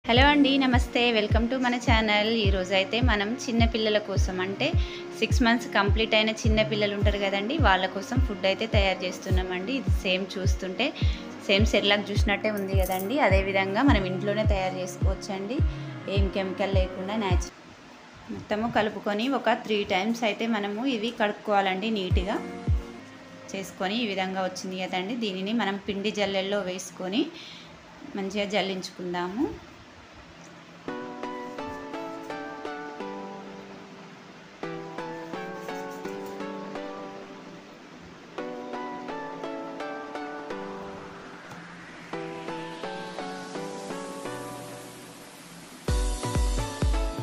Hello అండి, నమస్తే. Welcome to మన ఛానల్. ఈరోజు అయితే మనం చిన్న పిల్లల కోసం అంటే 6 మంత్స్ కంప్లీట్ అయిన చిన్న పిల్లలు ఉంటారు కదండి, వాళ్ళ కోసం ఫుడ్ అయితే తయారు చేస్తున్నామండి. ఇది చూస్తుంటే సేమ్ సెర్లాక్ చూసినట్టే ఉంది కదండి. అదేవిధంగా మనం ఇంట్లోనే తయారు చేసుకోవచ్చండి, ఏం కెమికల్ లేకుండా న్యాచురల్. మొత్తము కలుపుకొని ఒక 3 టైమ్స్ అయితే మనము ఇవి కడుక్కోవాలండి. నీట్గా చేసుకొని ఈ విధంగా వచ్చింది కదండి. దీనిని మనం పిండి జల్లెల్లో వేసుకొని మంచిగా జల్లించుకుందాము.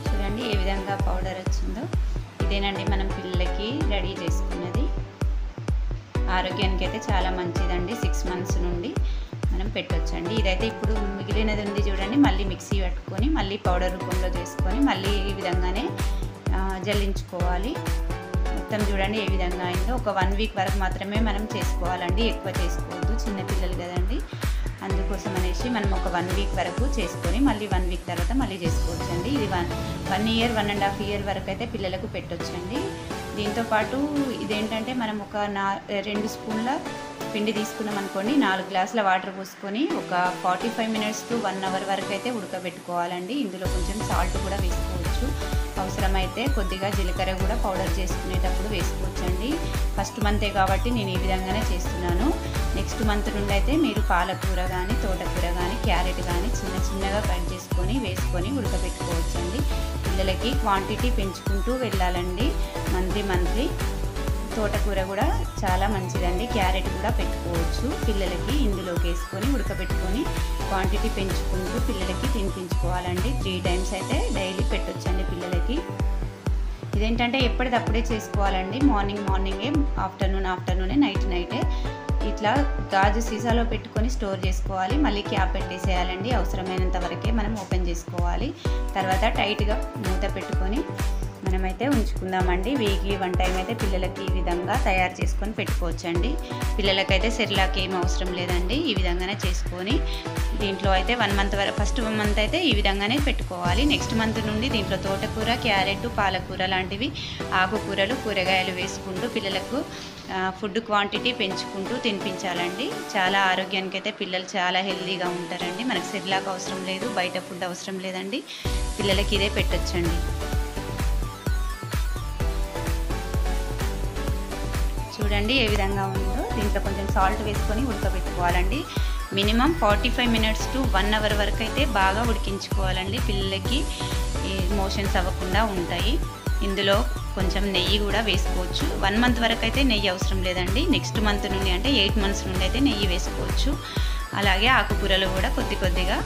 చూడండి ఏ విధంగా పౌడర్ వచ్చిందో. ఇదేనండి మనం పిల్లలకి రెడీ చేసుకున్నది. ఆరోగ్యానికి అయితే చాలా మంచిదండి. 6 మంత్స్ నుండి మనం పెట్టొచ్చండి. ఇదైతే ఇప్పుడు మిగిలినది ఉంది చూడండి, మళ్ళీ మిక్సీ పట్టుకొని మళ్ళీ పౌడర్ రూపంలో చేసుకొని మళ్ళీ ఈ విధంగానే జల్లించుకోవాలి. మొత్తం చూడండి ఏ విధంగా అయిందో. ఒక 1 వీక్ వరకు మాత్రమే మనం చేసుకోవాలండి, ఎక్కువ చేసుకోవద్దు, చిన్నపిల్లలు కదండి. అందుకోసం అనేసి మనం ఒక 1 వీక్ వరకు చేసుకొని మళ్ళీ 1 వీక్ తర్వాత మళ్ళీ చేసుకోవచ్చండి. ఇది 1 ఇయర్ 1.5 ఇయర్ వరకు అయితే పిల్లలకు పెట్టొచ్చండి. దీంతోపాటు ఇదేంటంటే మనం ఒక 2 స్పూన్ల పిండి తీసుకున్నాం అనుకోండి, 4 గ్లాసుల వాటర్ పోసుకొని ఒక 45 మినిట్స్ టు 1 అవర్ వరకు అయితే ఉడకబెట్టుకోవాలండి. ఇందులో కొంచెం సాల్ట్ కూడా వేసుకోవచ్చు. అవసరమైతే కొద్దిగా జీలకర్ర కూడా పౌడర్ చేసుకునేటప్పుడు వేసుకోవచ్చండి. ఫస్ట్ మంతే కాబట్టి నేను ఈ విధంగానే చేస్తున్నాను. నెక్స్ట్ మంత్ నుండి అయితే మీరు పాలకూర కానీ, తోటకూర కానీ, క్యారెట్ కానీ చిన్నగా కట్ చేసుకొని వేసుకొని ఉడకబెట్టుకోవచ్చండి. పిల్లలకి క్వాంటిటీ పెంచుకుంటూ వెళ్ళాలండి మంత్లీ. తోటకూర కూడా చాలా మంచిదండి. క్యారెట్ కూడా పెట్టుకోవచ్చు పిల్లలకి. ఇందులోకి వేసుకొని ఉడకబెట్టుకొని క్వాంటిటీ పెంచుకుంటూ పిల్లలకి తినిపించుకోవాలండి. 3 టైమ్స్ అయితే డైలీ పెట్టొచ్చండి పిల్లలకి. ఇదేంటంటే ఎప్పటిదప్పుడే చేసుకోవాలండి. మార్నింగే, ఆఫ్టర్నూనే, నైటే ఇట్లా గాజు సీసాలో పెట్టుకొని స్టోర్ చేసుకోవాలి. మళ్ళీ క్యాప్ పెట్టేసేయాలండి. అవసరమైనంత వరకే మనం ఓపెన్ చేసుకోవాలి. తర్వాత టైట్గా మూత పెట్టుకొని మనమైతే ఉంచుకుందామండి. వీక్లీ 1 టైం అయితే పిల్లలకి ఈ విధంగా తయారు చేసుకొని పెట్టుకోవచ్చండి. పిల్లలకైతే సెర్లాక్ ఏం అవసరం లేదండి. ఈ విధంగానే చేసుకొని దీంట్లో అయితే 1 మంత్ వరకు, ఫస్ట్ 1 మంత్ అయితే ఈ విధంగానే పెట్టుకోవాలి. నెక్స్ట్ మంత్ నుండి దీంట్లో తోటకూర, క్యారెట్, పాలకూర లాంటివి ఆకుకూరలు, కూరగాయలు వేసుకుంటూ పిల్లలకు ఫుడ్ క్వాంటిటీ పెంచుకుంటూ తినిపించాలండి. చాలా ఆరోగ్యానికి అయితే పిల్లలు చాలా హెల్తీగా ఉంటారండి. మనకు సెర్లాక్ అవసరం లేదు, బయట ఫుడ్ అవసరం లేదండి. పిల్లలకి ఇదే పెట్టొచ్చండి. చూడండి ఏ విధంగా ఉందో. దీంట్లో కొంచెం సాల్ట్ వేసుకొని ఉడకబెట్టుకోవాలండి. మినిమం 45 మినిట్స్ టు 1 అవర్ వరకు అయితే బాగా ఉడికించుకోవాలండి. పిల్లలకి మోషన్స్ అవ్వకుండా ఉంటాయి. ఇందులో కొంచెం నెయ్యి కూడా వేసుకోవచ్చు. 1 మంత్ వరకు అయితే నెయ్యి అవసరం లేదండి. నెక్స్ట్ మంత్ నుండి అంటే 8 మంత్స్ నుండి అయితే నెయ్యి వేసుకోవచ్చు. అలాగే ఆకుకూరలు కూడా కొద్దిగా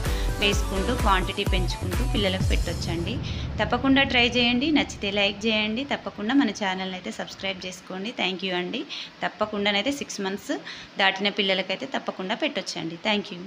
వేసుకుంటూ క్వాంటిటీ పెంచుకుంటూ పిల్లలకు పెట్టొచ్చండి. తప్పకుండా ట్రై చేయండి. నచ్చితే లైక్ చేయండి. తప్పకుండా మన ఛానల్ని అయితే సబ్స్క్రైబ్ చేసుకోండి. థ్యాంక్ యూ అండి. తప్పకుండానైతే 6 మంత్స్ దాటిన పిల్లలకైతే తప్పకుండా పెట్టొచ్చండి. Thank you.